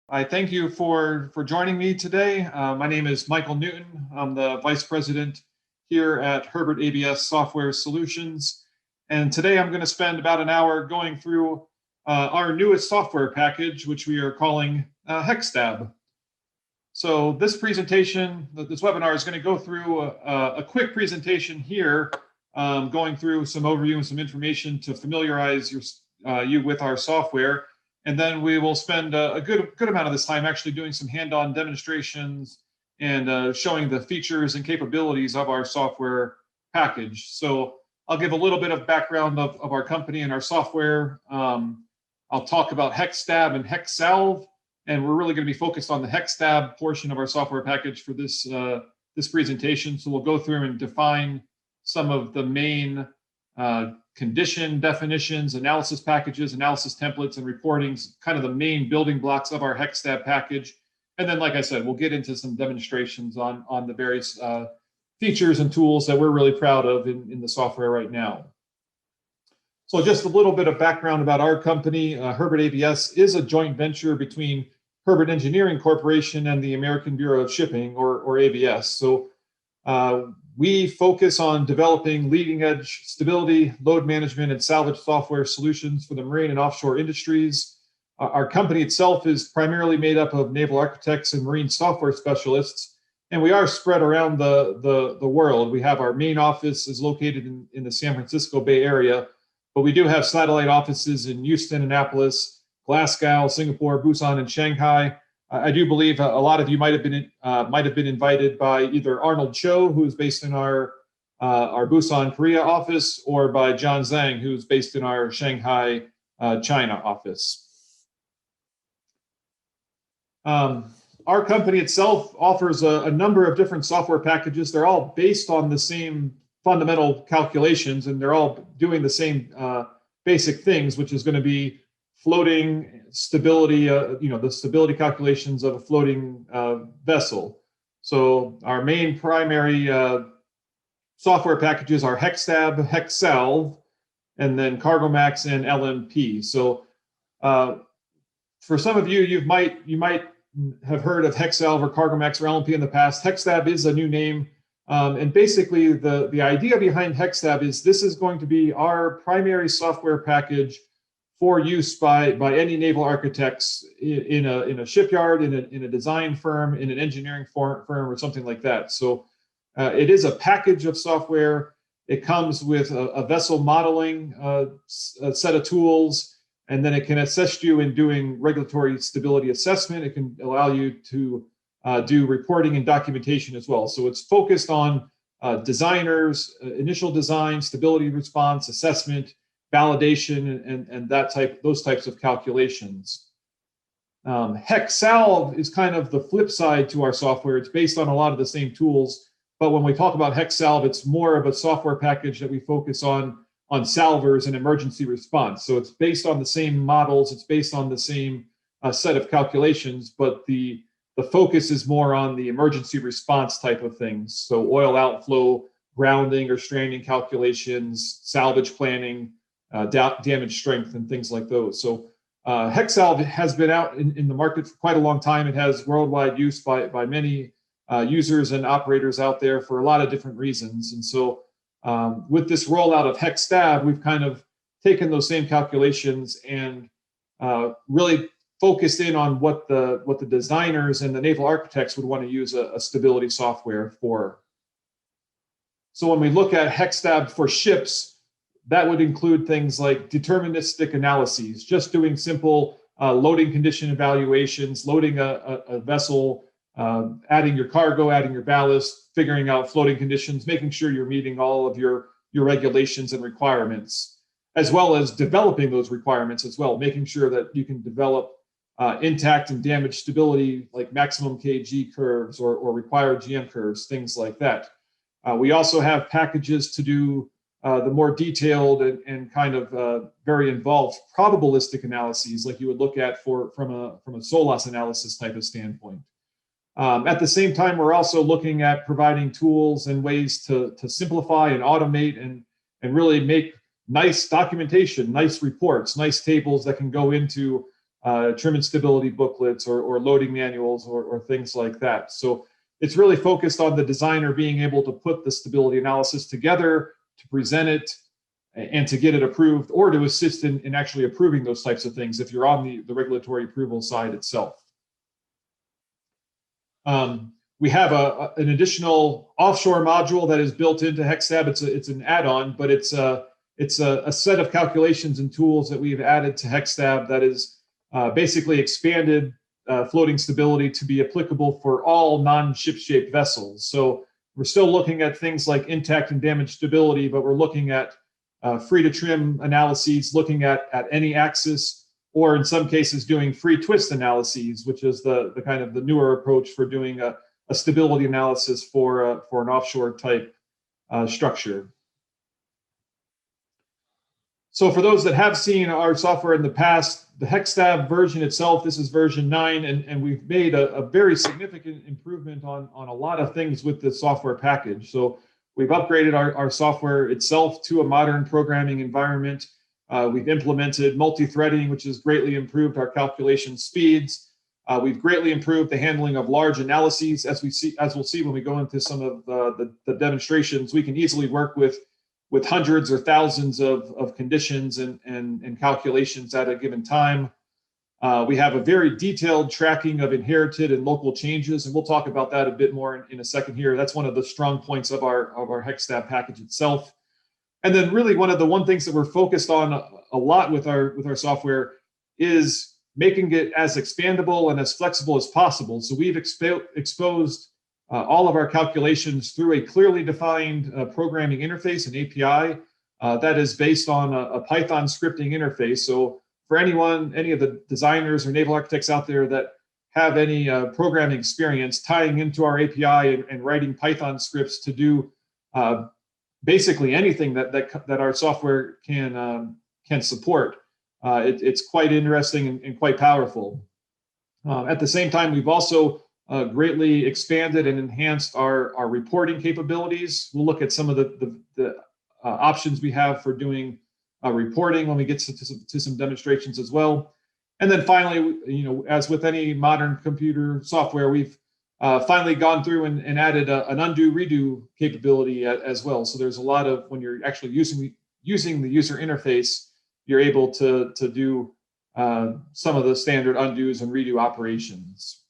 I thank you for joining me today. My name is Michael Newton. I'm the Vice President here at Herbert-ABS Software Solutions. And today I'm going to spend about an hour going through our newest software package, which we are calling HECSTAB. So this presentation, this webinar is going to go through a quick presentation here, going through some overview and some information to familiarize you with our software. And then we will spend a good amount of this time actually doing some hand-on demonstrations and showing the features and capabilities of our software package. So I'll give a little bit of background of our company and our software. I'll talk about HECSTAB and HECSALV, and we're really going to be focused on the HECSTAB portion of our software package for this presentation. So we'll go through and define some of the main condition definitions, analysis packages, analysis templates, and reportings, kind of the main building blocks of our HECSTAB package. And then, like I said, we'll get into some demonstrations on the various features and tools that we're really proud of in the software right now. So just a little bit of background about our company. Herbert-ABS is a joint venture between Herbert Engineering Corporation and the American Bureau of Shipping, or ABS. So we focus on developing leading-edge stability, load management, and salvage software solutions for the marine and offshore industries. Our company itself is primarily made up of naval architects and marine software specialists, and we are spread around the world. We have our main office is located in the San Francisco Bay Area, but we do have satellite offices in Houston, Annapolis, Glasgow, Singapore, Busan, and Shanghai. I do believe a lot of you might have been invited by either Arnold Cho, who is based in our Busan, Korea office, or by John Zhang, who's based in our Shanghai, China office. Our company itself offers a number of different software packages. They're all based on the same fundamental calculations, and they're all doing the same basic things, which is going to be floating stability, the stability calculations of a floating vessel. So our main primary software packages are HECSTAB, HECSALV, and then CargoMax and LMP. So for some of you, you might have heard of HECSALV or CargoMax or LMP in the past. HECSTAB is a new name. And basically the idea behind HECSTAB is this is going to be our primary software package for use by any naval architects in a shipyard, in a design firm, in an engineering firm, or something like that. So it is a package of software. It comes with a vessel modeling a set of tools, and then it can assist you in doing regulatory stability assessment. It can allow you to do reporting and documentation as well. So it's focused on designers, initial design, stability response, assessment, validation, and those types of calculations. HECSALV is kind of the flip side to our software. It's based on a lot of the same tools, but when we talk about HECSALV, it's more of a software package that we focus on salvers and emergency response. So it's based on the same models, it's based on the same set of calculations, but the focus is more on the emergency response type of things. So oil outflow, grounding or stranding calculations, salvage planning, damage strength, and things like those. So HECSALV has been out in the market for quite a long time. It has worldwide use by many users and operators out there for a lot of different reasons. And so with this rollout of HECSTAB, we've kind of taken those same calculations and really focused in on what the designers and the naval architects would want to use a stability software for. So when we look at HECSTAB for ships, that would include things like deterministic analyses, just doing simple loading condition evaluations, loading a vessel, adding your cargo, adding your ballast, figuring out floating conditions, making sure you're meeting all of your regulations and requirements, as well as developing those requirements as well, making sure that you can develop intact and damaged stability, like maximum kg curves or required GM curves, things like that. We also have packages to do the more detailed and kind of very involved probabilistic analyses, like you would look at from a SOLAS analysis type of standpoint. At the same time, we're also looking at providing tools and ways to simplify and automate and really make nice documentation, nice reports, nice tables that can go into trim and stability booklets or loading manuals or things like that. So it's really focused on the designer being able to put the stability analysis together, to present it, and to get it approved, or to assist in actually approving those types of things if you're on the regulatory approval side itself. We have an additional offshore module that is built into HECSTAB. It's an add-on, but it's a set of calculations and tools that we've added to HECSTAB that is basically expanded floating stability to be applicable for all non-ship-shaped vessels. So we're still looking at things like intact and damaged stability, but we're looking at free to trim analyses, looking at any axis, or in some cases doing free twist analyses, which is the kind of the newer approach for doing a stability analysis for an offshore type structure. So for those that have seen our software in the past, the HECSTAB version itself, this is version 9, and we've made a very significant improvement on a lot of things with the software package. So we've upgraded our software itself to a modern programming environment. We've implemented multi-threading, which has greatly improved our calculation speeds. We've greatly improved the handling of large analyses. As we'll see when we go into some of the demonstrations, we can easily work with hundreds or thousands of conditions and calculations at a given time. We have a very detailed tracking of inherited and local changes, and we'll talk about that a bit more in a second here. That's one of the strong points of our HECSTAB package itself. And then really one things that we're focused on a lot with our software is making it as expandable and as flexible as possible. So we've exposed all of our calculations through a clearly defined programming interface, an API that is based on a Python scripting interface. So for any of the designers or naval architects out there that have any programming experience, tying into our API and writing Python scripts to do basically anything that our software can support, it's quite interesting and quite powerful. At the same time, we've also greatly expanded and enhanced our reporting capabilities. We'll look at some of the options we have for doing reporting when we get to some demonstrations as well. And then finally, as with any modern computer software, we've finally gone through and added an undo redo capability as well. So there's a lot of, when you're actually using the user interface, you're able to do some of the standard undos and redo operations.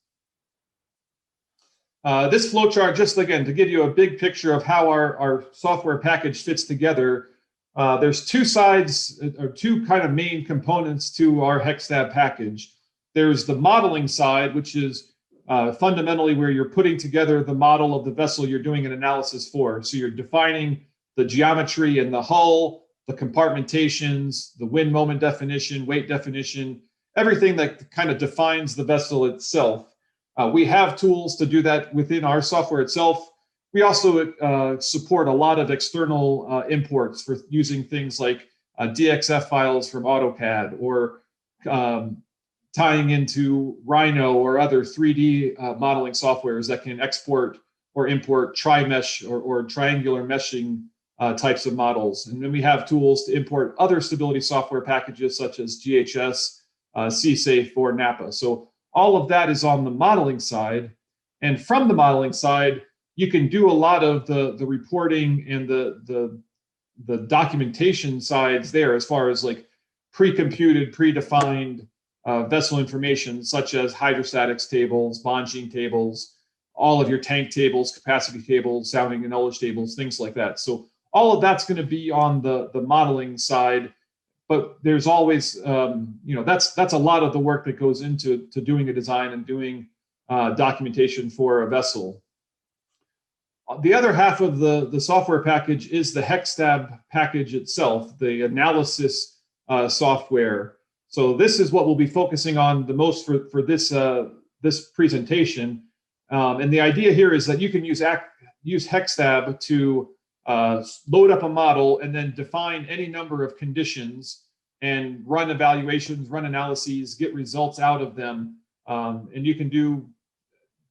This flowchart, just again, to give you a big picture of how our software package fits together, there's two sides, or two kind of main components to our HECSTAB package. There's the modeling side, which is fundamentally where you're putting together the model of the vessel you're doing an analysis for. So you're defining the geometry in the hull, the compartmentations, the wind moment definition, weight definition, everything that kind of defines the vessel itself. We have tools to do that within our software itself. We also support a lot of external imports for using things like DXF files from AutoCAD, or tying into Rhino or other 3D modeling softwares that can export or import tri-mesh or triangular meshing types of models. And then we have tools to import other stability software packages such as GHS, CSAFE, or NAPA. So all of that is on the modeling side. And from the modeling side, you can do a lot of the reporting and the documentation sides there, as far as like pre-computed, predefined vessel information, such as hydrostatics tables, bongene tables, all of your tank tables, capacity tables, sounding and ullage tables, things like that. So all of that's going to be on the modeling side, but there's always, that's a lot of the work that goes into doing a design and doing documentation for a vessel. The other half of the software package is the HECSTAB package itself, the analysis software. So this is what we'll be focusing on the most for this presentation. And the idea here is that you can use HECSTAB to load up a model and then define any number of conditions and run evaluations, run analyses, get results out of them. And you can do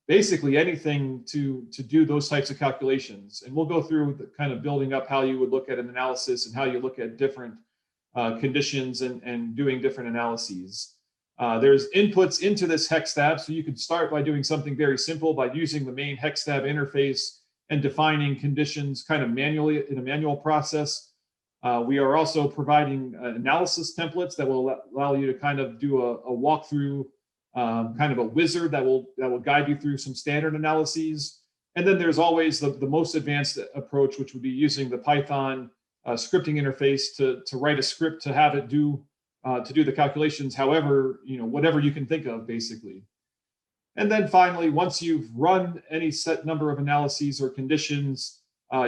basically anything to do those types of calculations. And we'll go through the kind of building up how you would look at an analysis and how you look at different conditions and doing different analyses. There's inputs into this HECSTAB, so you could start by doing something very simple by using the main HECSTAB interface and defining conditions kind of manually in a manual process. We are also providing analysis templates that will allow you to kind of do a walkthrough, kind of a wizard that will guide you through some standard analyses. And then there's always the most advanced approach, which would be using the Python scripting interface to write a script to have it do the calculations, however, whatever you can think of, basically. And then finally, once you've run any set number of analyses or conditions,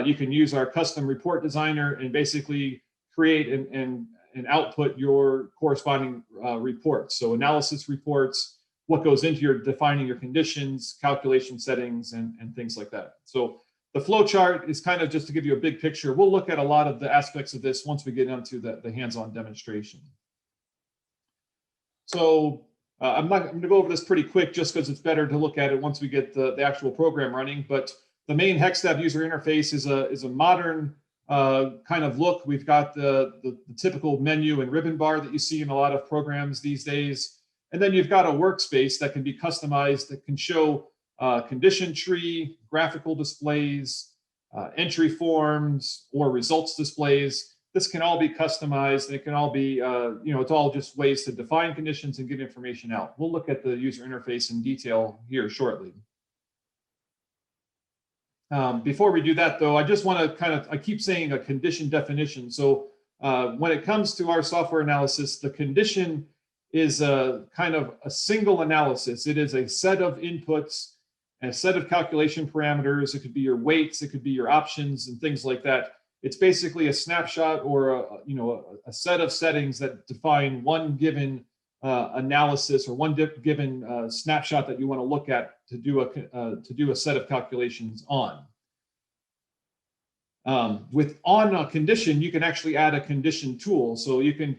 you can use our custom report designer and basically create and output your corresponding reports. So analysis reports, what goes into your defining your conditions, calculation settings, and things like that. So the flow chart is kind of just to give you a big picture. We'll look at a lot of the aspects of this once we get into the hands-on demonstration. So I'm going to go over this pretty quick just because it's better to look at it once we get the actual program running. But the main HECSTAB user interface is a modern kind of look. We've got the typical menu and ribbon bar that you see in a lot of programs these days. And then you've got a workspace that can be customized, that can show condition tree, graphical displays, entry forms, or results displays. This can all be customized, and it can all be, it's all just ways to define conditions and get information out. We'll look at the user interface in detail here shortly. Before we do that, though, I just want to I keep saying a condition definition. So when it comes to our software analysis, the condition is a kind of a single analysis. It is a set of inputs, a set of calculation parameters. It could be your weights, it could be your options and things like that. It's basically a snapshot or a set of settings that define one given analysis or one given snapshot that you want to look at to do a set of calculations on. On a condition, you can actually add a condition tool. So you can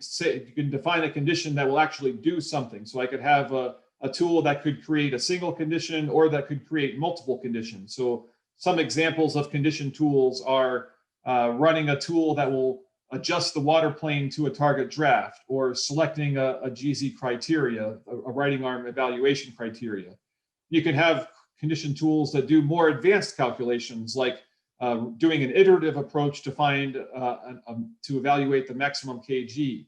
define a condition that will actually do something. So I could have a tool that could create a single condition or that could create multiple conditions. So some examples of condition tools are running a tool that will adjust the water plane to a target draft, or selecting a GZ criteria, a writing arm evaluation criteria. You can have condition tools that do more advanced calculations, like doing an iterative approach to find to evaluate the maximum kg.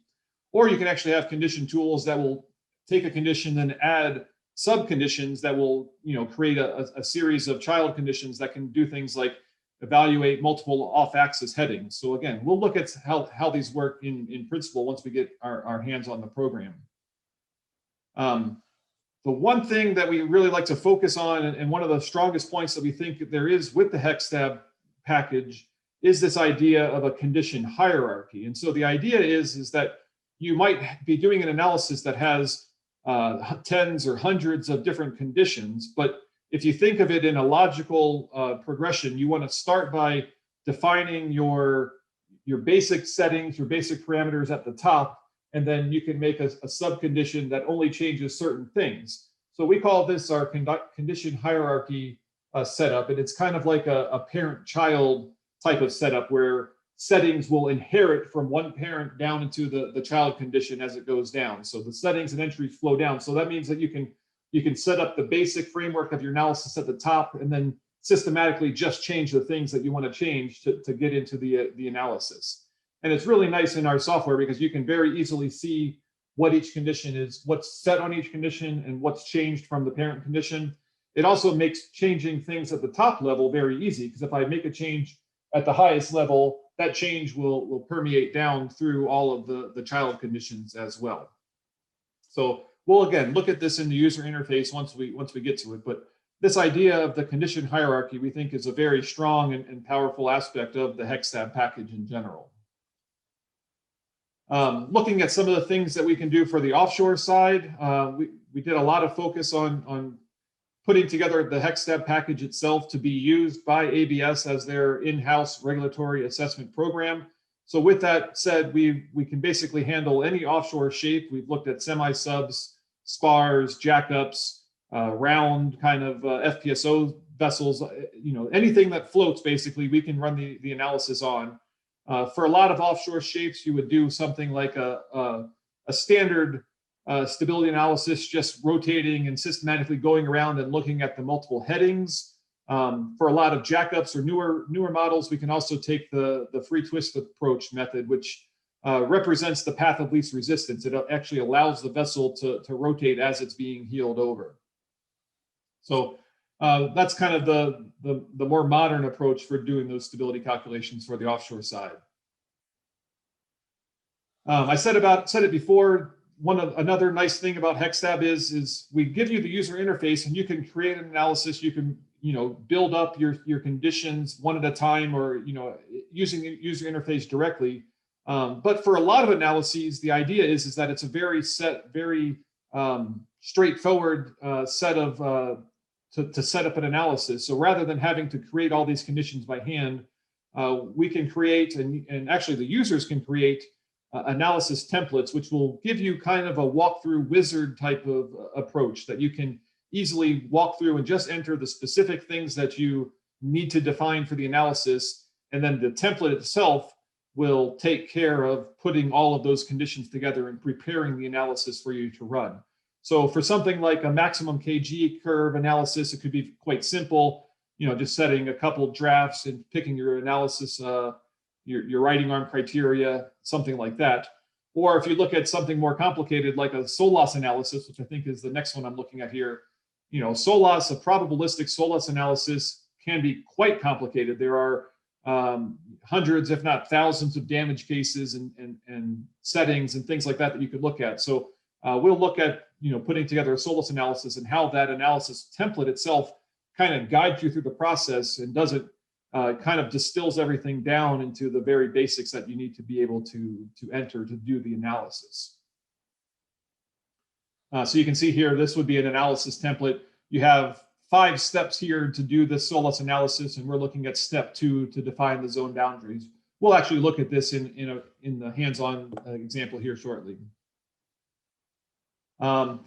Or you can actually have condition tools that will take a condition and add sub-conditions that will create a series of child conditions that can do things like evaluate multiple off-axis headings. So again, we'll look at how these work in principle once we get our hands on the program. The one thing that we really like to focus on, and one of the strongest points that we think there is with the HECSTAB package, is this idea of a condition hierarchy. And so the idea is that you might be doing an analysis that has tens or hundreds of different conditions, but if you think of it in a logical progression, you want to start by defining your basic settings, your basic parameters at the top, and then you can make a subcondition that only changes certain things. So we call this our condition hierarchy setup, and it's kind of like a parent-child type of setup where settings will inherit from one parent down into the child condition as it goes down. So the settings and entries flow down. So that means that you can set up the basic framework of your analysis at the top, and then systematically just change the things that you want to change to get into the analysis. And it's really nice in our software because you can very easily see what each condition is, what's set on each condition, and what's changed from the parent condition. It also makes changing things at the top level very easy, because if I make a change at the highest level, that change will permeate down through all of the child conditions as well. So we'll again look at this in the user interface once we get to it. But this idea of the condition hierarchy, we think, is a very strong and powerful aspect of the HECSTAB package in general. Looking at some of the things that we can do for the offshore side, we did a lot of focus on putting together the HECSTAB package itself to be used by ABS as their in-house regulatory assessment program. So with that said, we can basically handle any offshore shape. We've looked at semi-subs, spars, jackups, round kind of FPSO vessels, anything that floats, basically, we can run the analysis on. For a lot of offshore shapes, you would do something like a standard stability analysis, just rotating and systematically going around and looking at the multiple headings. For a lot of jackups or newer models, we can also take the free twist approach method, which represents the path of least resistance. It actually allows the vessel to rotate as it's being heeled over. So that's kind of the more modern approach for doing those stability calculations for the offshore side. I said it before. Another nice thing about HECSTAB is we give you the user interface, and you can create an analysis. You can build up your conditions one at a time, or using the user interface directly. But for a lot of analyses, the idea is that it's a very straightforward set of to set up an analysis. So rather than having to create all these conditions by hand, we can create, and actually the users can create analysis templates, which will give you kind of a walkthrough wizard type of approach that you can easily walk through and just enter the specific things that you need to define for the analysis. And then the template itself will take care of putting all of those conditions together and preparing the analysis for you to run. So for something like a maximum kg curve analysis, it could be quite simple, just setting a couple drafts and picking your analysis, your writing arm criteria, something like that. Or if you look at something more complicated, like a SOLAS analysis, which I think is the next one I'm looking at here, SOLAS, a probabilistic SOLAS analysis can be quite complicated. There are hundreds, if not thousands, of damage cases and settings and things like that you could look at. So we'll look at putting together a SOLAS analysis and how that analysis template itself kind of guides you through the process and does it kind of distills everything down into the very basics that you need to be able to enter to do the analysis. So you can see here, this would be an analysis template. You have 5 steps here to do this SOLAS analysis, and we're looking at step 2 to define the zone boundaries. We'll actually look at this in the hands-on example here shortly. On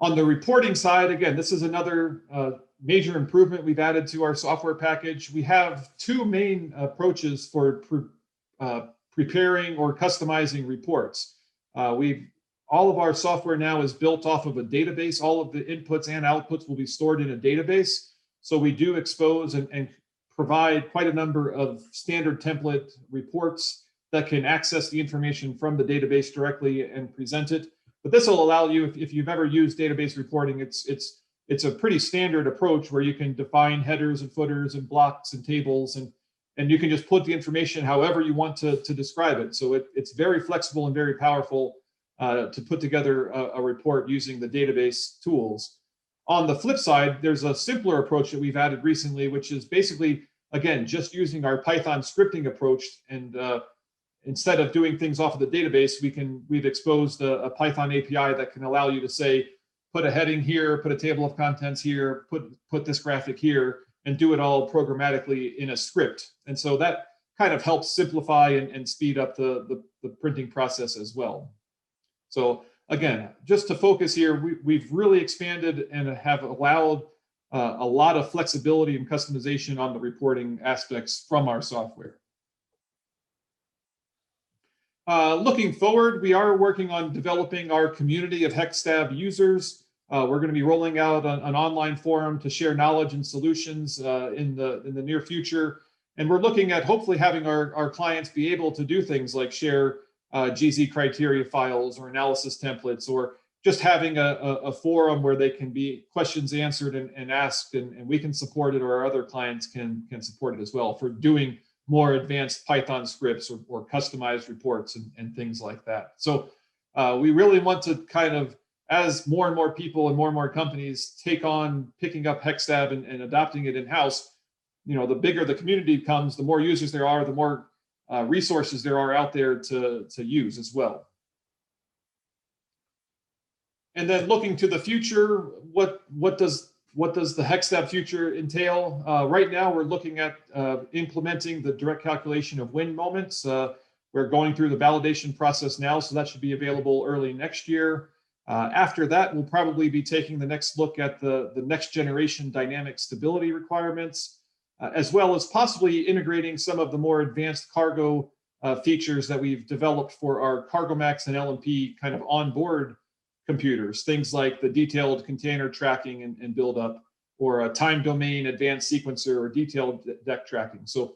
the reporting side, again, this is another major improvement we've added to our software package. We have 2 main approaches for preparing or customizing reports. All of our software now is built off of a database. All of the inputs and outputs will be stored in a database. So we do expose and provide quite a number of standard template reports that can access the information from the database directly and present it. But this will allow you, if you've ever used database reporting, it's a pretty standard approach where you can define headers and footers and blocks and tables, and you can just put the information however you want to describe it. So it's very flexible and very powerful to put together a report using the database tools. On the flip side, there's a simpler approach that we've added recently, which is basically, again, just using our Python scripting approach. And instead of doing things off of the database, we've exposed a Python API that can allow you to say, put a heading here, put a table of contents here, put this graphic here, and do it all programmatically in a script. And so that kind of helps simplify and speed up the printing process as well. So again, just to focus here, we've really expanded and have allowed a lot of flexibility and customization on the reporting aspects from our software. Looking forward, we are working on developing our community of HECSTAB users. We're going to be rolling out an online forum to share knowledge and solutions in the near future. And we're looking at hopefully having our clients be able to do things like share GZ criteria files or analysis templates, or just having a forum where they can be questions answered and asked, and we can support it, or our other clients can support it as well for doing more advanced Python scripts or customized reports and things like that. So we really want to kind of, as more and more people and more companies take on picking up HECSTAB and adopting it in-house, the bigger the community becomes, the more users there are, the more resources there are out there to use as well. And then looking to the future, what does the HECSTAB future entail? Right now, we're looking at implementing the direct calculation of wind moments. We're going through the validation process now, so that should be available early next year. After that, we'll probably be taking the next look at the next generation dynamic stability requirements, as well as possibly integrating some of the more advanced cargo features that we've developed for our CargoMax and LMP kind of onboard computers, things like the detailed container tracking and buildup, or a time domain advanced sequencer, or detailed deck tracking. So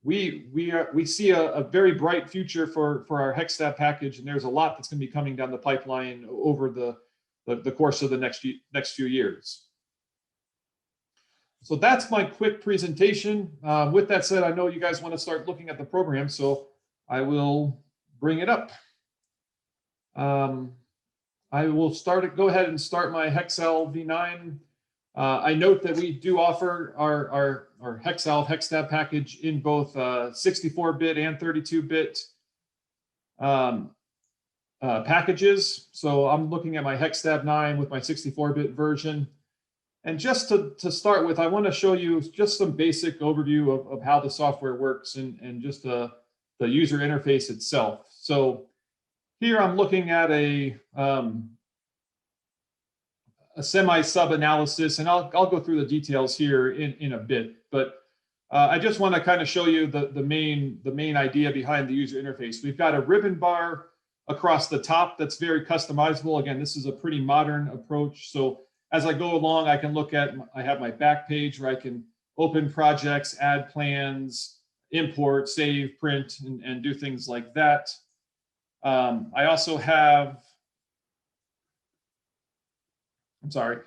we see a very bright future for our HECSTAB package, and there's a lot that's going to be coming down the pipeline over the course of the next few years. So that's my quick presentation. With that said, I know you guys want to start looking at the program, so I will bring it up. I will go ahead and start my Hexal v9. I note that we do offer our Hexal HECSTAB package in both 64-bit and 32-bit packages. So I'm looking at my HECSTAB 9 with my 64-bit version. And just to start with, I want to show you just some basic overview of how the software works and just the user interface itself. So here I'm looking at a semi-sub analysis, and I'll go through the details here in a bit. But I just want to kind of show you the main idea behind the user interface. We've got a ribbon bar across the top that's very customizable. Again, this is a pretty modern approach. So as I go along, I can look at, I have my back page where I can open projects, add plans, import, save, print, and do things like that. I also have, the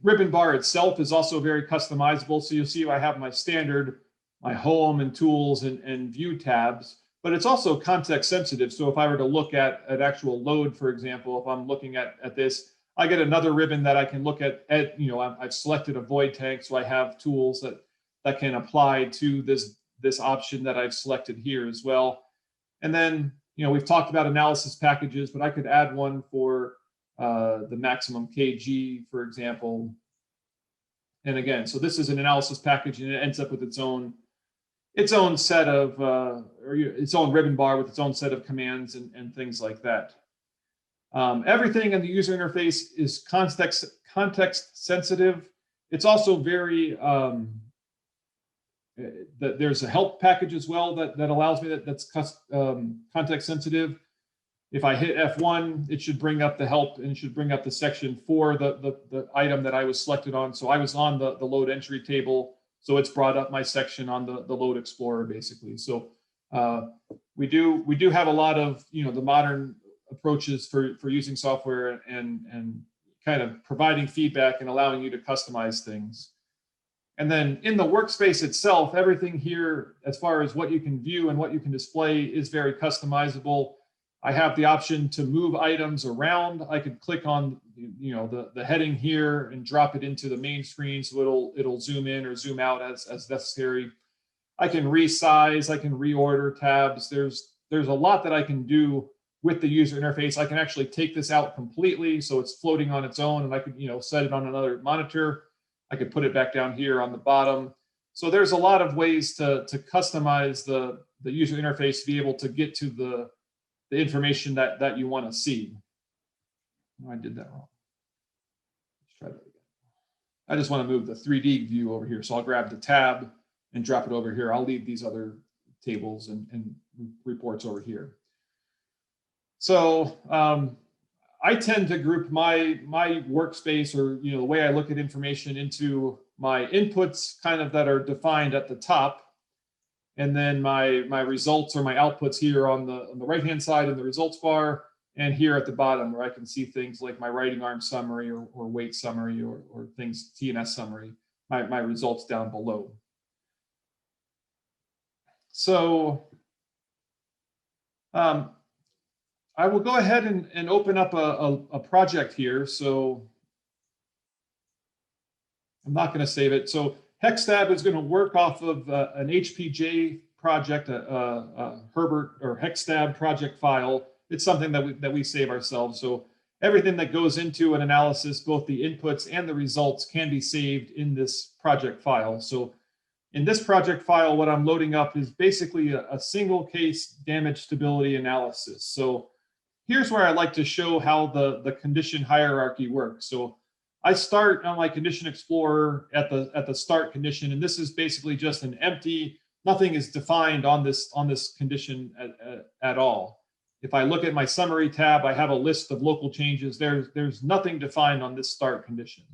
ribbon bar itself is also very customizable. So you'll see I have my standard, my home and tools and view tabs, but it's also context sensitive. So if I were to look at an actual load, for example, if I'm looking at this, I get another ribbon that I can look at, I've selected a void tank, so I have tools that can apply to this option that I've selected here as well. And then, we've talked about analysis packages, but I could add one for the maximum kg, for example. And again, so this is an analysis package, and it ends up with its own set of, or its own ribbon bar with its own set of commands and things like that. Everything in the user interface is context sensitive. It's also very, there's a help package as well that allows me that's context sensitive. If I hit F1, it should bring up the help, and it should bring up the section for the item that I was selected on. So I was on the load entry table, so it's brought up my section on the load explorer, basically. So we do have a lot of the modern approaches for using software and kind of providing feedback and allowing you to customize things. And then in the workspace itself, everything here, as far as what you can view and what you can display, is very customizable. I have the option to move items around. I could click on the heading here and drop it into the main screen, so it'll zoom in or zoom out as necessary. I can resize, I can reorder tabs. There's a lot that I can do with the user interface. I can actually take this out completely, so it's floating on its own, and I could set it on another monitor. I could put it back down here on the bottom. So there's a lot of ways to customize the user interface to be able to get to the information that you want to see. Oh, I did that wrong. Let's try that again. I just want to move the 3D view over here. So I'll grab the tab and drop it over here. I'll leave these other tables and reports over here. So I tend to group my workspace, or the way I look at information, into my inputs kind of that are defined at the top, and then my results or my outputs here on the right-hand side in the results bar, and here at the bottom where I can see things like my writing arm summary or weight summary or things, TNS summary, my results down below. So I will go ahead and open up a project here. So I'm not going to save it. So HECSTAB is going to work off of an HPJ project, a Herbert or HECSTAB project file. It's something that we save ourselves. So everything that goes into an analysis, both the inputs and the results, can be saved in this project file. So in this project file, what I'm loading up is basically a single case damage stability analysis. So here's where I like to show how the condition hierarchy works. So I start on my condition explorer at the start condition, and this is basically just an empty, nothing is defined on this condition at all. If I look at my summary tab, I have a list of local changes. There's nothing defined on this start condition.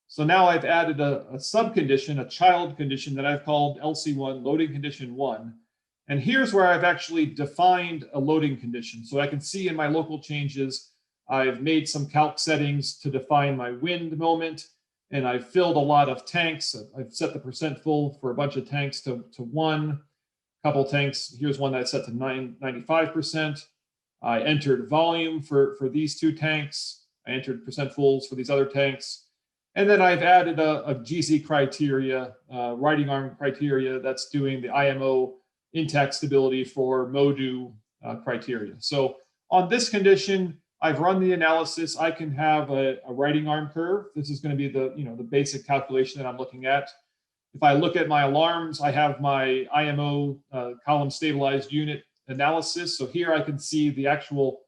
So now I've added a sub-condition, a child condition that I've called LC1, loading condition 1. And here's where I've actually defined a loading condition. So I can see in my local changes, I've made some calc settings to define my wind moment, and I've filled a lot of tanks. I've set the percent full for a bunch of tanks to 1. Couple tanks, here's one that's set to 95%. I entered volume for these 2 tanks. I entered percent fulls for these other tanks. And then I've added a GZ criteria, riding arm criteria that's doing the IMO intact stability for MODU criteria. So on this condition, I've run the analysis. I can have a riding arm curve. This is going to be the basic calculation that I'm looking at. If I look at my alarms, I have my IMO column stabilized unit analysis. So here I can see the actual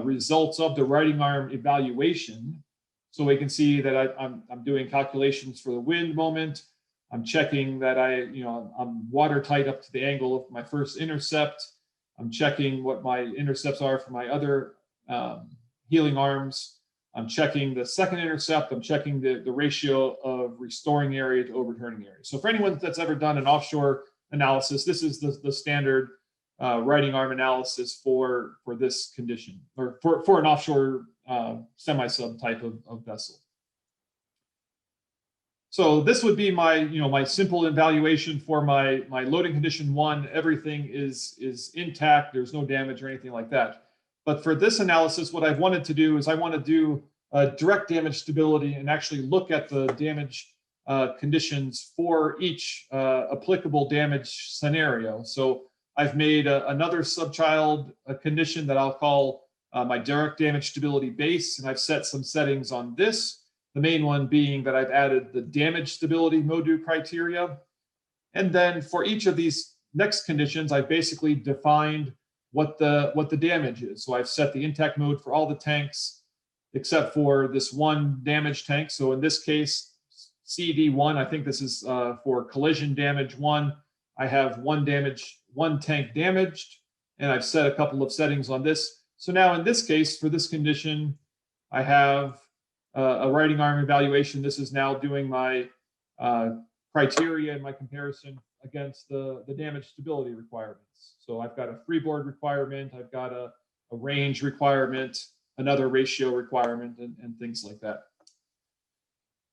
results of the riding arm evaluation. So we can see that I'm doing calculations for the wind moment. I'm checking that I'm watertight up to the angle of my first intercept. I'm checking what my intercepts are for my other healing arms. I'm checking the second intercept. I'm checking the ratio of restoring area to overturning area. So for anyone that's ever done an offshore analysis, this is the standard riding arm analysis for this condition, or for an offshore semi-sub type of vessel. So this would be my my simple evaluation for my loading condition 1. Everything is intact. There's no damage or anything like that. But for this analysis, what I've wanted to do is I want to do direct damage stability and actually look at the damage conditions for each applicable damage scenario. So I've made another subchild condition that I'll call my direct damage stability base, and I've set some settings on this. The main one being that I've added the damage stability MODU criteria. And then for each of these next conditions, I've basically defined what the damage is. So I've set the intact mode for all the tanks except for this one damaged tank. So in this case, CD1, I think this is for collision damage 1. I have one tank damaged, and I've set a couple of settings on this. So now in this case, for this condition, I have a riding arm evaluation. This is now doing my criteria and my comparison against the damage stability requirements. So I've got a freeboard requirement, I've got a range requirement, another ratio requirement, and things like that.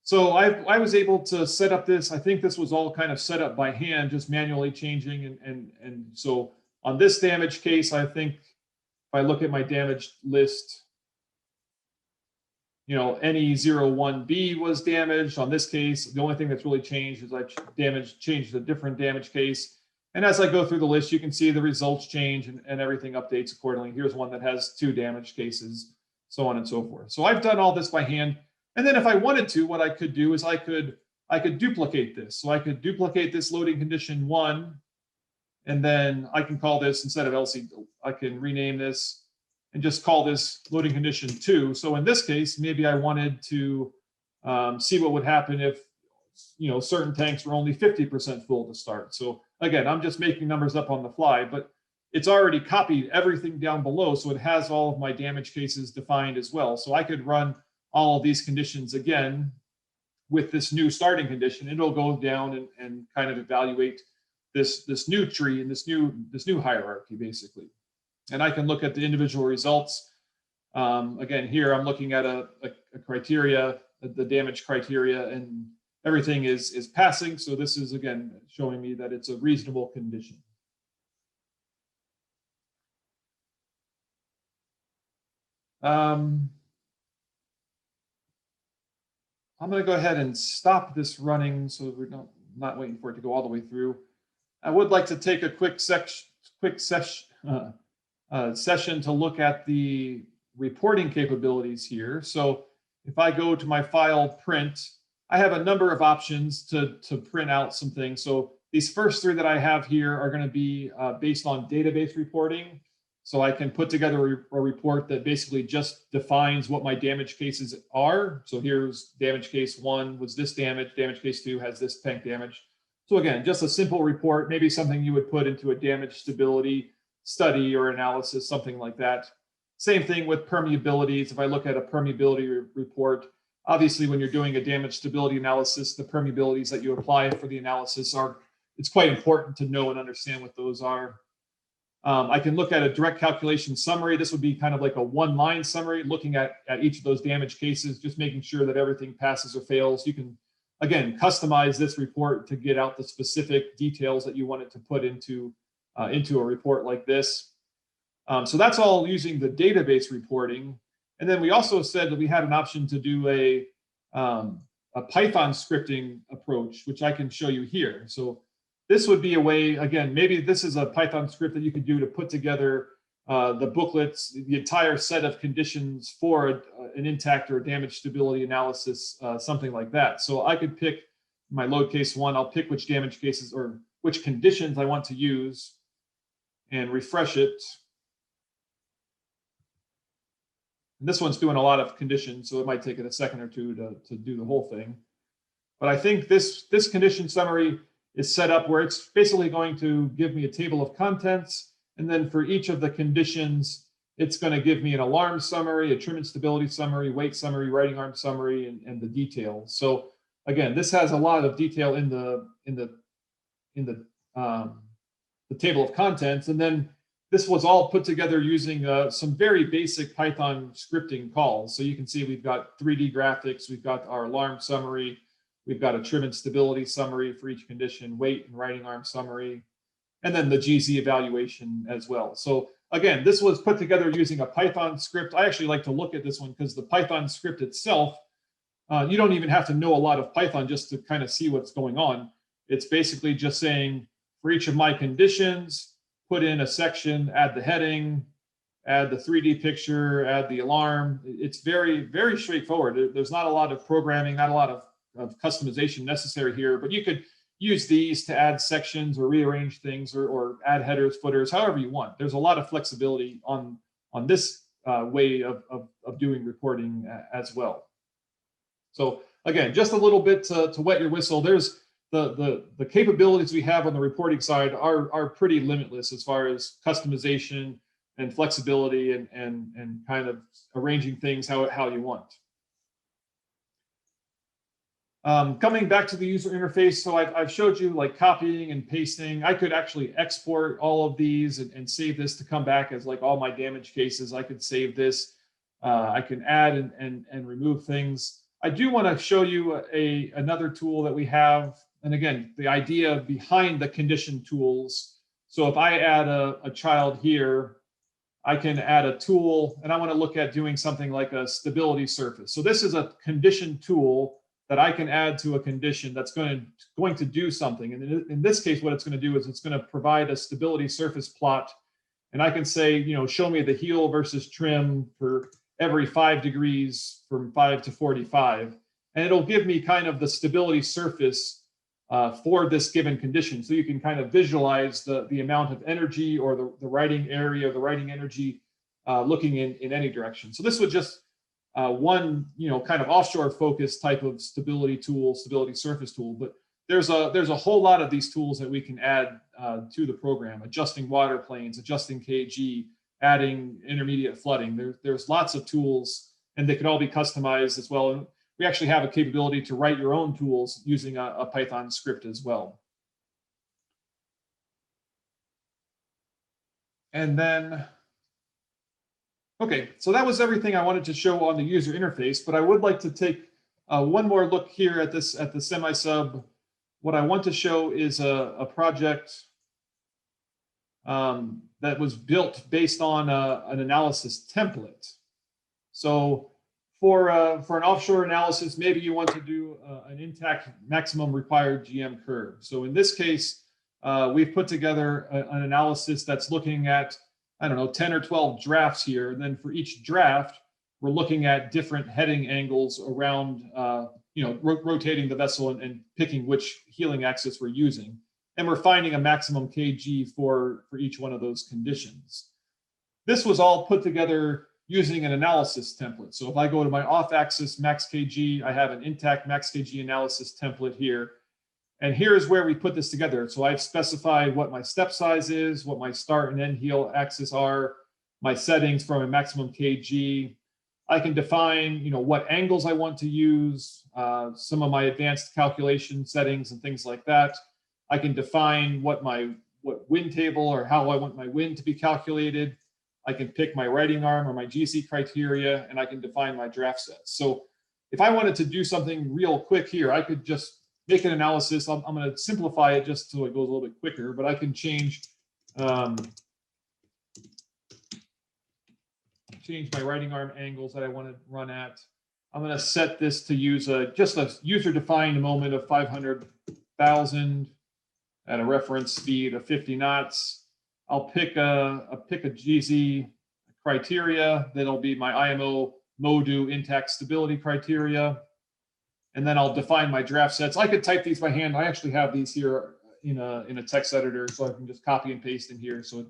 So I was able to set up this. I think this was all kind of set up by hand, just manually changing. And so on this damage case, I think if I look at my damage list, NE01B was damaged. On this case, the only thing that's really changed is I changed a different damage case. And as I go through the list, you can see the results change and everything updates accordingly. Here's one that has 2 damage cases, so on and so forth. So I've done all this by hand. And then if I wanted to, what I could do is I could duplicate this. So I could duplicate this loading condition 1, and then I can call this, instead of LC, I can rename this and just call this loading condition 2. So in this case, maybe I wanted to see what would happen if certain tanks were only 50% full to start. So again, I'm just making numbers up on the fly, but it's already copied everything down below, so it has all of my damage cases defined as well. So I could run all of these conditions again with this new starting condition. It'll go down and kind of evaluate this new tree and this new hierarchy, basically. And I can look at the individual results. Again, here I'm looking at a criteria, the damage criteria, and everything is passing. So this is, again, showing me that it's a reasonable condition. I'm going to go ahead and stop this running so we're not waiting for it to go all the way through. I would like to take a quick session to look at the reporting capabilities here. So if I go to my file print, I have a number of options to print out some things. So these first 3 that I have here are going to be based on database reporting. So I can put together a report that basically just defines what my damage cases are. So here's damage case 1 was this damage case 2 has this tank damage. So again, just a simple report, maybe something you would put into a damage stability study or analysis, something like that. Same thing with permeabilities. If I look at a permeability report, obviously when you're doing a damage stability analysis, the permeabilities that you apply for the analysis it's quite important to know and understand what those are. I can look at a direct calculation summary. This would be kind of like a one-line summary, looking at each of those damage cases, just making sure that everything passes or fails. You can, again, customize this report to get out the specific details that you want it to put into a report like this. So that's all using the database reporting. And then we also said that we had an option to do a Python scripting approach, which I can show you here. So this would be a way, again, maybe this is a Python script that you could do to put together the booklets, the entire set of conditions for an intact or damage stability analysis, something like that. So I could pick my load case 1, I'll pick which damage cases or which conditions I want to use and refresh it. And this one's doing a lot of conditions, so it might take it a second or two to do the whole thing. But I think this condition summary is set up where it's basically going to give me a table of contents. And then for each of the conditions, it's going to give me an alarm summary, a trim and stability summary, weight summary, writing arm summary, and the details. So again, this has a lot of detail in the table of contents. And then this was all put together using some very basic Python scripting calls. So you can see we've got 3D graphics, we've got our alarm summary, we've got a trim and stability summary for each condition, weight and writing arm summary, and then the GZ evaluation as well. So again, this was put together using a Python script. I actually like to look at this one because the Python script itself, you don't even have to know a lot of Python just to kind of see what's going on. It's basically just saying for each of my conditions, put in a section, add the heading, add the 3D picture, add the alarm. It's very, very straightforward. There's not a lot of programming, not a lot of customization necessary here, but you could use these to add sections or rearrange things or add headers, footers, however you want. There's a lot of flexibility on this way of doing reporting as well. So again, just a little bit to wet your whistle. There's the capabilities we have on the reporting side are pretty limitless as far as customization and flexibility and kind of arranging things how you want. Coming back to the user interface, so I've showed you like copying and pasting. I could actually export all of these and save this to come back as like all my damage cases. I could save this. I can add and remove things. I do want to show you another tool that we have. And again, the idea behind the condition tools. So if I add a child here, I can add a tool, and I want to look at doing something like a stability surface. So this is a condition tool that I can add to a condition that's going to do something. And in this case, what it's going to do is it's going to provide a stability surface plot. And I can say, show me the heel versus trim for every 5 degrees from 5 to 45. And it'll give me kind of the stability surface for this given condition. So you can kind of visualize the amount of energy or the writing area, the writing energy looking in any direction. So this would just one kind of offshore focused type of stability surface tool, but there's a whole lot of these tools that we can add to the program, adjusting water planes, adjusting KG, adding intermediate flooding. There's lots of tools, and they can all be customized as well. And we actually have a capability to write your own tools using a Python script as well. And then, okay, so that was everything I wanted to show on the user interface, but I would like to take one more look here at the semi-sub. What I want to show is a project that was built based on an analysis template. So for an offshore analysis, maybe you want to do an intact maximum required GM curve. So in this case, we've put together an analysis that's looking at, I don't know, 10 or 12 drafts here. And then for each draft, we're looking at different heading angles around, rotating the vessel and picking which healing axis we're using. And we're finding a maximum KG for each one of those conditions. This was all put together using an analysis template. So if I go to my off-axis max KG, I have an intact max KG analysis template here. And here's where we put this together. So I've specified what my step size is, what my start and end heel axis are, my settings from a maximum kg. I can define, what angles I want to use, some of my advanced calculation settings and things like that. I can define what wind table or how I want my wind to be calculated. I can pick my writing arm or my GC criteria, and I can define my draft sets. So if I wanted to do something real quick here, I could just make an analysis. I'm going to simplify it just so it goes a little bit quicker, but I can change my writing arm angles that I want to run at. I'm going to set this to use just a user-defined moment of 500,000 at a reference speed of 50 knots. I'll pick a GZ criteria. That'll be my IMO MODU intact stability criteria. And then I'll define my draft sets. I could type these by hand. I actually have these here in a text editor, so I can just copy and paste in here, so it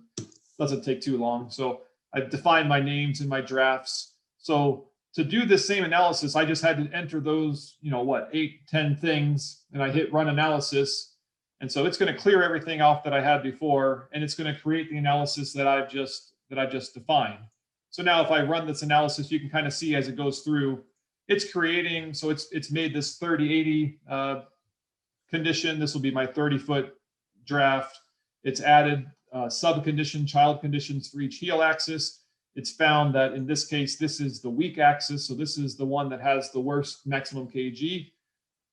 doesn't take too long. So I've defined my names in my drafts. So to do this same analysis, I just had to enter those, 8, 10 things, and I hit run analysis. And so it's going to clear everything off that I had before, and it's going to create the analysis that I've just defined. So now if I run this analysis, you can kind of see as it goes through, it's creating, so it's made this 3080 condition. This will be my 30-foot draft. It's added sub-condition, child conditions for each heel axis. It's found that in this case, this is the weak axis. So this is the one that has the worst maximum kg.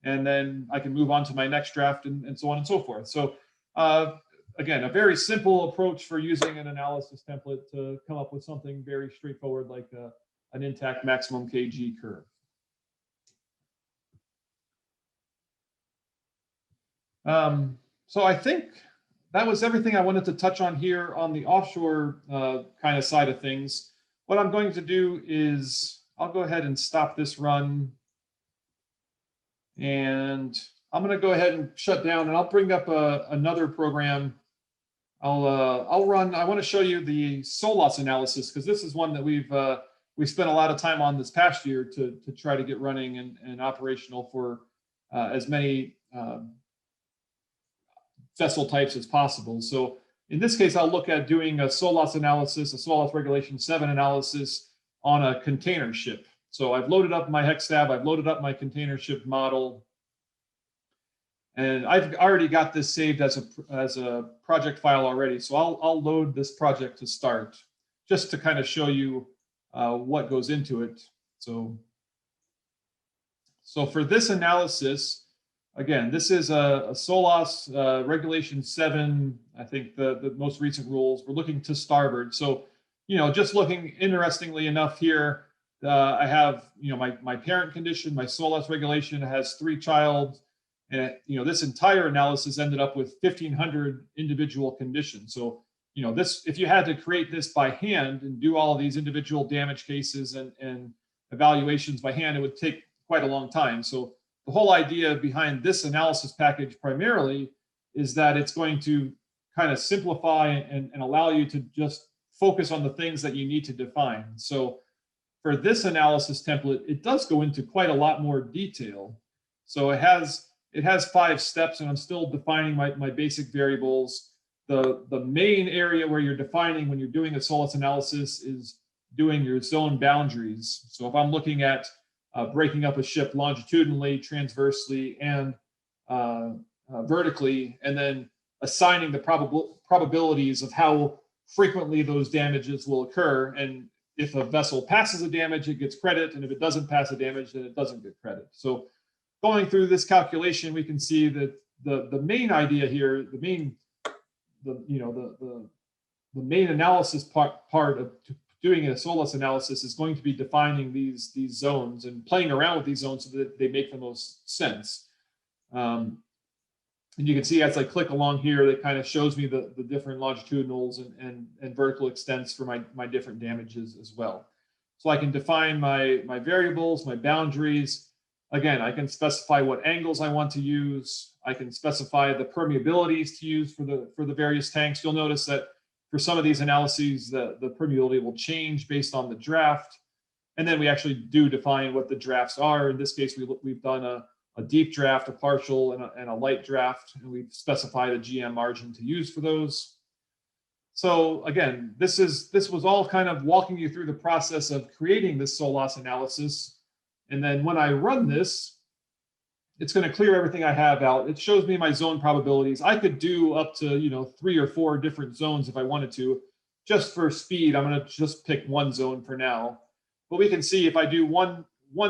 And then I can move on to my next draft and so on and so forth. So again, a very simple approach for using an analysis template to come up with something very straightforward like an intact maximum kg curve. So I think that was everything I wanted to touch on here on the offshore kind of side of things. What I'm going to do is I'll go ahead and stop this run. And I'm going to go ahead and shut down, and I'll bring up another program. I'll run. I want to show you the SOLAS analysis, because this is one that we've spent a lot of time on this past year to try to get running and operational for as many vessel types as possible. So in this case, I'll look at doing a SOLAS analysis, a SOLAS Regulation 7 analysis on a container ship. So I've loaded up my HECSTAB, I've loaded up my container ship model, and I've already got this saved as a project file already. So I'll load this project to start, just to kind of show you what goes into it. So for this analysis, again, this is a SOLAS Regulation 7, I think the most recent rules. We're looking to starboard. So, just looking interestingly enough here, I have, my parent condition, my SOLAS regulation has 3 child, and this entire analysis ended up with 1,500 individual conditions. So, this, if you had to create this by hand and do all of these individual damage cases and evaluations by hand, it would take quite a long time. So the whole idea behind this analysis package primarily is that it's going to kind of simplify and allow you to just focus on the things that you need to define. So for this analysis template, it does go into quite a lot more detail. So it has 5 steps, and I'm still defining my basic variables. The main area where you're defining when you're doing a SOLAS analysis is doing your zone boundaries. So if I'm looking at breaking up a ship longitudinally, transversely, and vertically, and then assigning the probabilities of how frequently those damages will occur. And if a vessel passes a damage, it gets credit, and if it doesn't pass a damage, then it doesn't get credit. So going through this calculation, we can see that the main idea here, the main analysis part of doing a SOLAS analysis is going to be defining these zones and playing around with these zones so that they make the most sense. And you can see as I click along here, that kind of shows me the different longitudinals and vertical extents for my different damages as well. So I can define my variables, my boundaries. Again, I can specify what angles I want to use. I can specify the permeabilities to use for the various tanks. You'll notice that for some of these analyses, the permeability will change based on the draft. And then we actually do define what the drafts are. In this case, we've done a deep draft, a partial, and a light draft, and we've specified a GM margin to use for those. So again, this was all kind of walking you through the process of creating this SOLAS analysis. And then when I run this, it's going to clear everything I have out. It shows me my zone probabilities. I could do up to 3 or 4 different zones if I wanted to. Just for speed, I'm going to just pick one zone for now. But we can see if I do one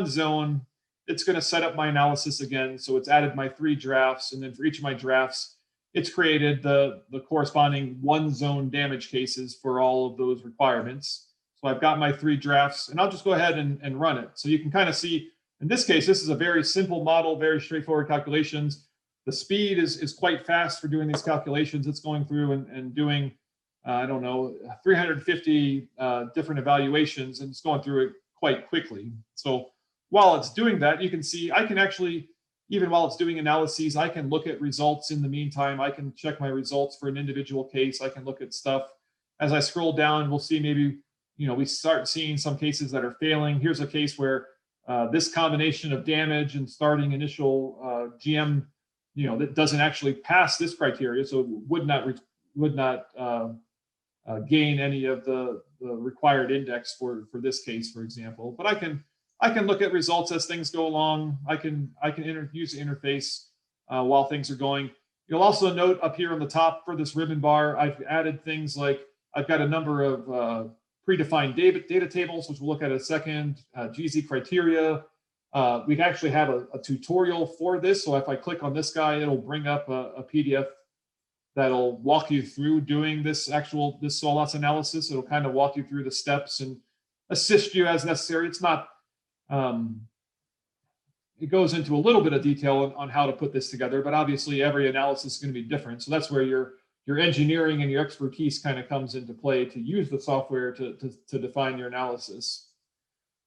zone, it's going to set up my analysis again. So it's added my 3 drafts, and then for each of my drafts, it's created the corresponding 1 zone damage cases for all of those requirements. So I've got my 3 drafts, and I'll just go ahead and run it. So you can kind of see, in this case, this is a very simple model, very straightforward calculations. The speed is quite fast for doing these calculations. It's going through and doing, I don't know, 350 different evaluations, and it's going through it quite quickly. So while it's doing that, you can see I can actually, even while it's doing analyses, I can look at results in the meantime. I can check my results for an individual case. I can look at stuff. As I scroll down, we'll see maybe, we start seeing some cases that are failing. Here's a case where this combination of damage and starting initial GM, that doesn't actually pass this criteria, so would not gain any of the required index for this case, for example. But I can look at results as things go along. I can use the interface while things are going. You'll also note up here on the top for this ribbon bar, I've added things like I've got a number of predefined data tables, which we'll look at in a second, GZ criteria. We actually have a tutorial for this. So if I click on this guy, it'll bring up a PDF that'll walk you through doing this SOLAS analysis. It'll kind of walk you through the steps and assist you as necessary. It's not, it goes into a little bit of detail on how to put this together, but obviously every analysis is going to be different. So that's where your engineering and your expertise kind of comes into play to use the software to define your analysis.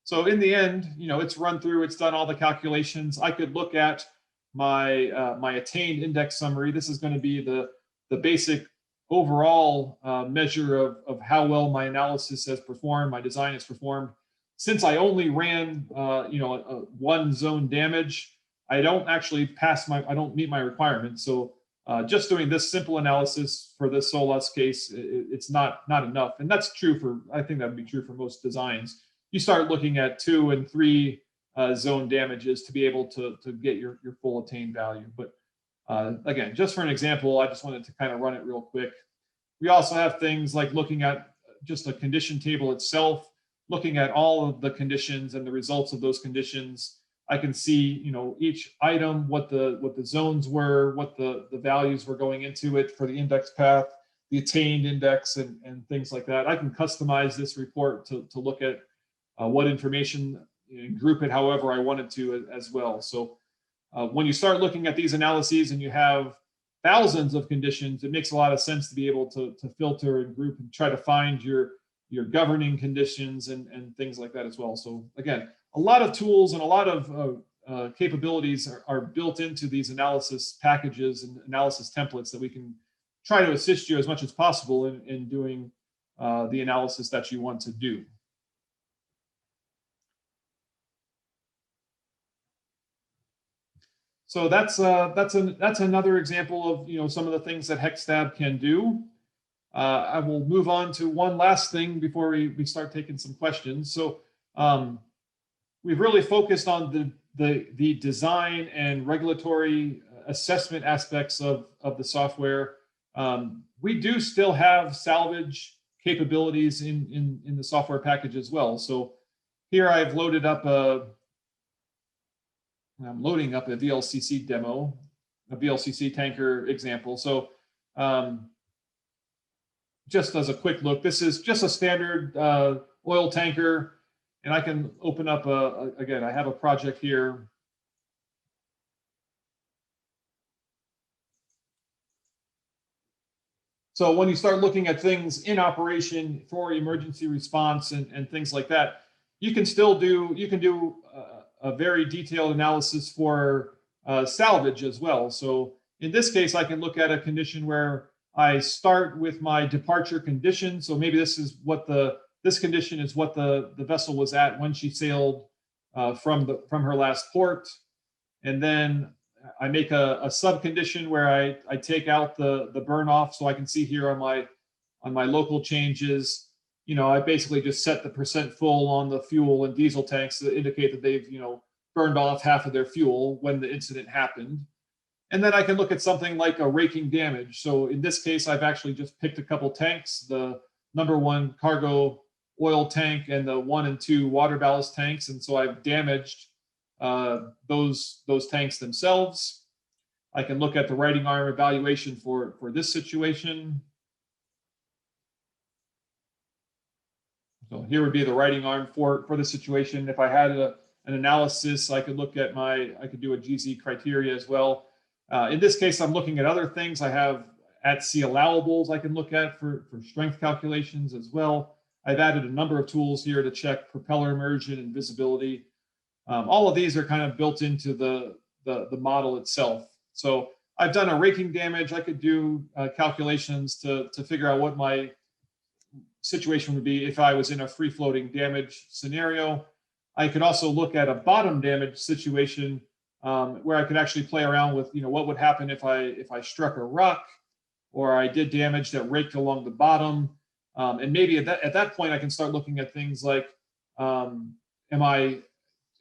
So in the end, it's run through, it's done all the calculations. I could look at my my attained index summary. This is going to be the basic overall measure of how well my analysis has performed, my design has performed. Since I only ran one zone damage, I don't actually I don't meet my requirements. So just doing this simple analysis for this SOLAS case, it's not enough. And that's true for, I think that would be true for most designs. You start looking at 2 and 3 zone damages to be able to get your full attained value. But again, just for an example, I just wanted to kind of run it real quick. We also have things like looking at just a condition table itself, looking at all of the conditions and the results of those conditions. I can see, each item, what the zones were, what the values were going into it for the index path, the attained index, and things like that. I can customize this report to look at what information, group it however I wanted to as well. So when you start looking at these analyses and you have thousands of conditions, it makes a lot of sense to be able to filter and group and try to find your governing conditions and things like that as well. So again, a lot of tools and a lot of capabilities are built into these analysis packages and analysis templates that we can try to assist you as much as possible in doing the analysis that you want to do. So that's another example of some of the things that HECSTAB can do. I will move on to one last thing before we start taking some questions. So we've really focused on the design and regulatory assessment aspects of the software. We do still have salvage capabilities in the software package as well. So here I've loaded up I'm loading up a VLCC demo, a VLCC tanker example. So just as a quick look, this is just a standard oil tanker, and I can open up again, I have a project here. So when you start looking at things in operation for emergency response and things like that, you can do a very detailed analysis for salvage as well. So in this case, I can look at a condition where I start with my departure condition. So maybe this is what this condition is what the vessel was at when she sailed from her last port. And then I make a sub condition where I take out the burn off. So I can see here on my local changes, I basically just set the percent full on the fuel and diesel tanks to indicate that they've, burned off half of their fuel when the incident happened. And then I can look at something like a raking damage. So in this case, I've actually just picked a couple tanks, the #1 cargo oil tank and the 1 and 2 water ballast tanks. And so I've damaged those tanks themselves. I can look at the writing arm evaluation for this situation. So here would be the writing arm for the situation. If I had an analysis, I could look at I could do a GZ criteria as well. In this case, I'm looking at other things. I have at-sea allowables I can look at for strength calculations as well. I've added a number of tools here to check propeller immersion and visibility. All of these are kind of built into the model itself. So I've done a raking damage. I could do calculations to figure out what my situation would be if I was in a free-floating damage scenario. I could also look at a bottom damage situation where I could actually play around with, what would happen if I struck a rock or I did damage that raked along the bottom. And maybe at that point, I can start looking at things like,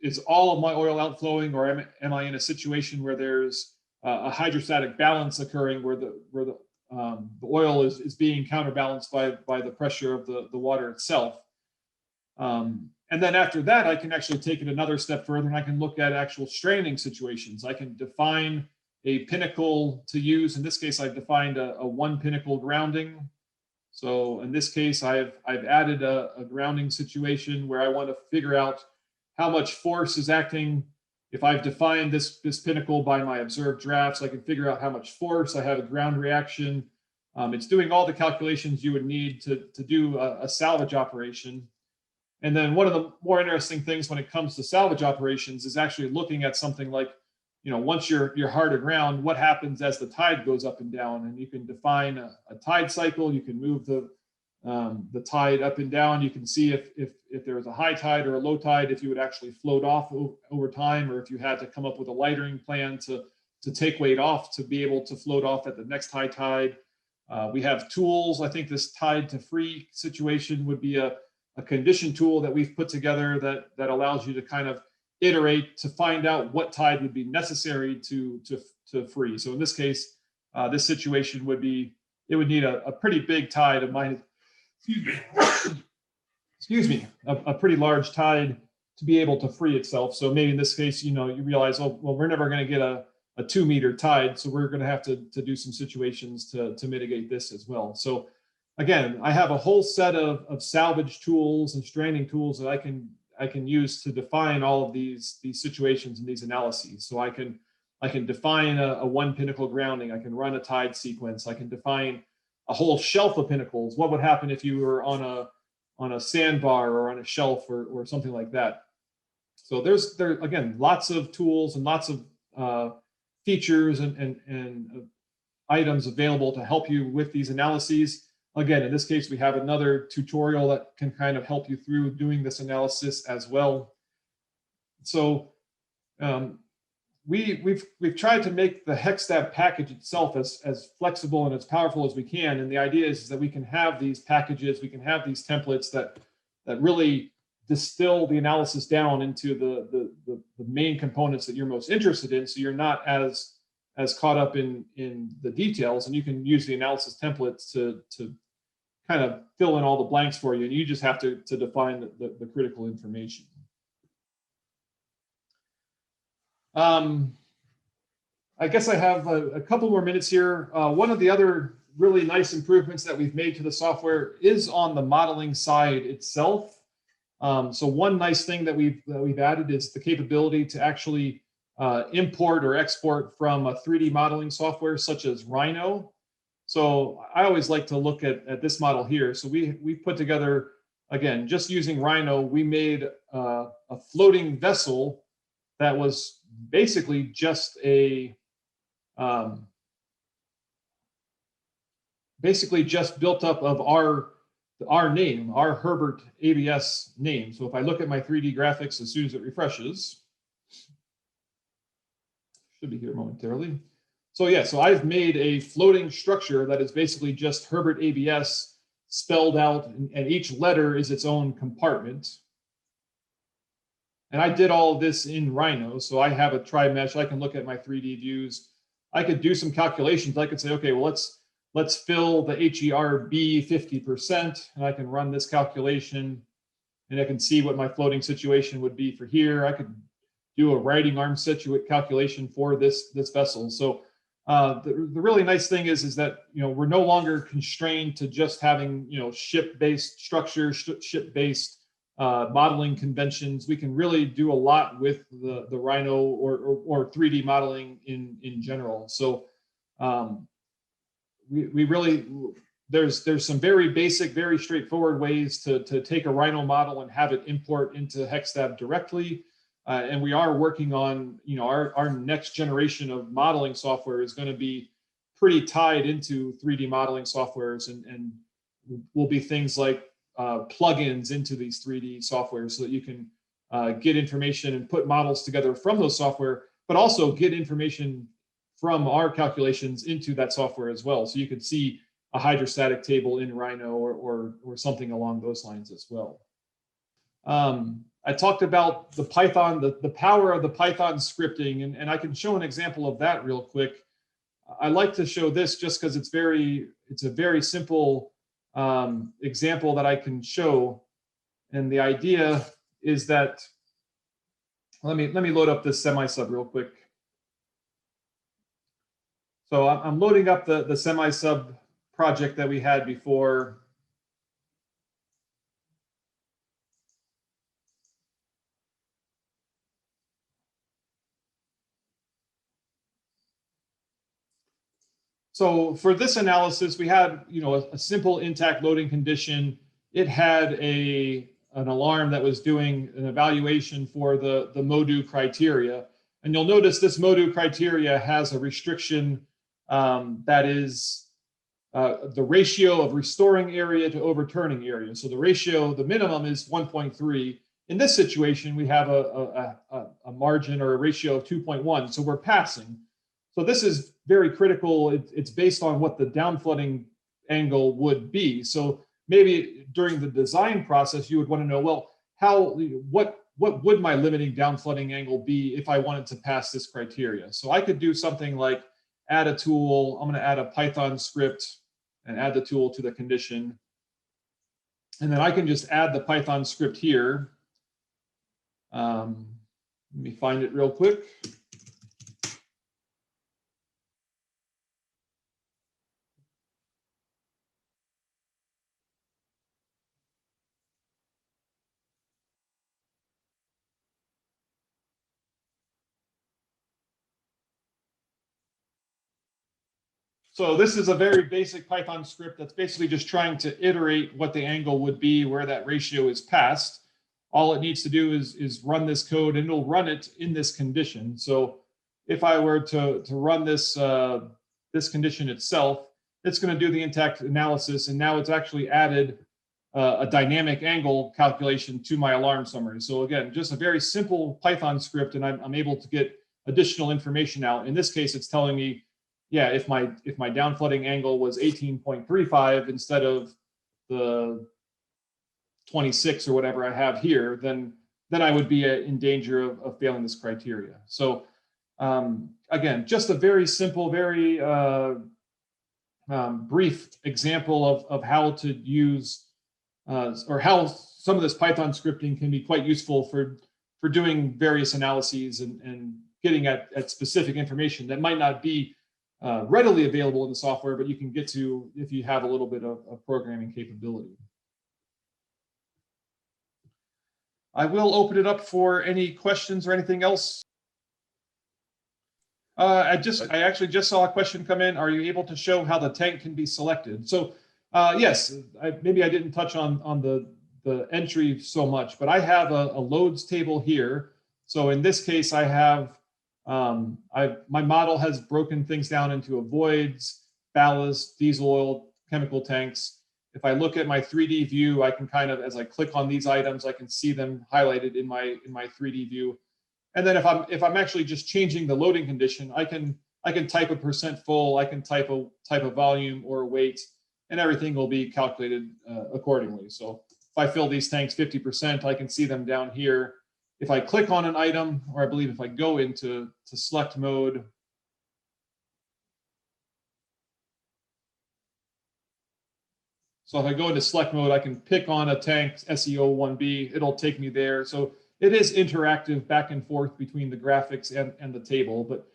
is all of my oil outflowing, or am I in a situation where there's a hydrostatic balance occurring where the oil is being counterbalanced by the pressure of the water itself. And then after that, I can actually take it another step further, and I can look at actual straining situations. I can define a pinnacle to use. In this case, I've defined a 1 pinnacle grounding. So in this case, I've added a grounding situation where I want to figure out how much force is acting. If I've defined this pinnacle by my observed drafts, I can figure out how much force. I have a ground reaction. It's doing all the calculations you would need to do a salvage operation. And then one of the more interesting things when it comes to salvage operations is actually looking at something like, once you're hard aground, what happens as the tide goes up and down? And you can define a tide cycle. You can move the tide up and down. You can see if there was a high tide or a low tide, if you would actually float off over time, or if you had to come up with a lightering plan to take weight off to be able to float off at the next high tide. We have tools. I think this tide to free situation would be a condition tool that we've put together that allows you to kind of iterate to find out what tide would be necessary to free. So in this case, this situation would be, it would need a pretty big tide of excuse me, a pretty large tide to be able to free itself. So maybe in this case, you realize, oh, well, we're never going to get a 2-meter tide, so we're going to have to do some situations to mitigate this as well. So again, I have a whole set of salvage tools and straining tools that I can use to define all of these situations and these analyses. So I can define a 1 pinnacle grounding. I can run a tide sequence. I can define a whole shelf of pinnacles. What would happen if you were on a sandbar or on a shelf or something like that? So there's again lots of tools and lots of features and items available to help you with these analyses. Again, in this case, we have another tutorial that can kind of help you through doing this analysis as well. So we've tried to make the HECSTAB package itself as flexible and as powerful as we can. And the idea is that we can have these packages, we can have these templates that really distill the analysis down into the main components that you're most interested in. So you're not as caught up in the details, and you can use the analysis templates to kind of fill in all the blanks for you, and you just have to define the critical information. I guess I have a couple more minutes here. One of the other really nice improvements that we've made to the software is on the modeling side itself. So one nice thing that we've added is the capability to actually import or export from a 3D modeling software such as Rhino. So I always like to look at this model here. So we put together, again, just using Rhino, we made a floating vessel that was basically just built up of our name, our Herbert-ABS name. So if I look at my 3D graphics as soon as it refreshes, Should be here momentarily. So yeah, so I've made a floating structure that is basically just Herbert-ABS spelled out, and each letter is its own compartment. And I did all of this in Rhino, so I have a tri-mesh. I can look at my 3D views. I could do some calculations. I could say, okay, well, let's fill the HERB 50%, and I can run this calculation, and I can see what my floating situation would be for here. I could do a riding arm calculation for this vessel. So the really nice thing is that we're no longer constrained to just having ship-based structures, ship-based modeling conventions. We can really do a lot with the Rhino or 3D modeling in general. So we really, there's some very basic, very straightforward ways to take a Rhino model and have it import into HECSTAB directly. And we are working on, our next generation of modeling software is going to be pretty tied into 3D modeling softwares, and will be things like plugins into these 3D softwares so that you can get information and put models together from those software, but also get information from our calculations into that software as well. So you could see a hydrostatic table in Rhino or something along those lines as well. I talked about the Python, the power of the Python scripting, and I can show an example of that real quick. I like to show this just because it's a very simple example that I can show. And the idea is that, let me load up this semi-sub real quick. So I'm loading up the semi-sub project that we had before. So for this analysis, we had a simple intact loading condition. It had an alarm that was doing an evaluation for the MODU criteria. And you'll notice this MODU criteria has a restriction that is the ratio of restoring area to overturning area. So the ratio, the minimum is 1.3. In this situation, we have a margin or a ratio of 2.1. So we're passing. So this is very critical. It's based on what the downflooding angle would be. So maybe during the design process, you would want to know, well, what would my limiting downflooding angle be if I wanted to pass this criteria? So I could do something like add a tool. I'm going to add a Python script and add the tool to the condition. And then I can just add the Python script here. Let me find it real quick. So this is a very basic Python script that's basically just trying to iterate what the angle would be where that ratio is passed. All it needs to do is run this code, and it'll run it in this condition. So if I were to run this, this condition itself, it's going to do the intact analysis, and now it's actually added a dynamic angle calculation to my alarm summary. So again, just a very simple Python script, and I'm able to get additional information out. In this case, it's telling me, yeah, if my downflooding angle was 18.35 instead of the 26 or whatever I have here, then I would be in danger of failing this criteria. So again, just a very simple, very brief example of how to use or how some of this Python scripting can be quite useful for doing various analyses and getting at specific information that might not be readily available in the software, but you can get to if you have a little bit of programming capability. I will open it up for any questions or anything else. I actually just saw a question come in. Are you able to show how the tank can be selected? So yes, maybe I didn't touch on the entry so much, but I have a loads table here. So in this case, I have my model has broken things down into voids, ballast, diesel oil, chemical tanks. If I look at my 3D view, I can kind of, as I click on these items, I can see them highlighted in my 3D view. And then if I'm actually just changing the loading condition, I can type a percent full, I can type a volume or a weight, and everything will be calculated accordingly. So if I fill these tanks 50%, I can see them down here. If I click on an item, or I believe if I go into select mode, so if I go into select mode, I can pick on a tank SEO 1B, it'll take me there. So it is interactive back and forth between the graphics and the table, but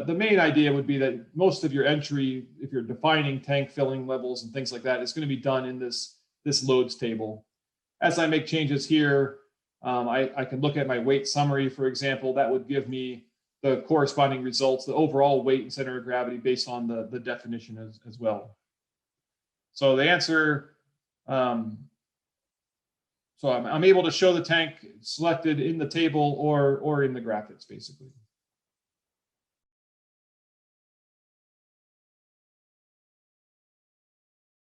the main idea would be that most of your entry, if you're defining tank filling levels and things like that, is going to be done in this loads table. As I make changes here, I can look at my weight summary, for example. That would give me the corresponding results, the overall weight and center of gravity based on the definition as well. So the answer, so I'm able to show the tank selected in the table or in the graphics, basically.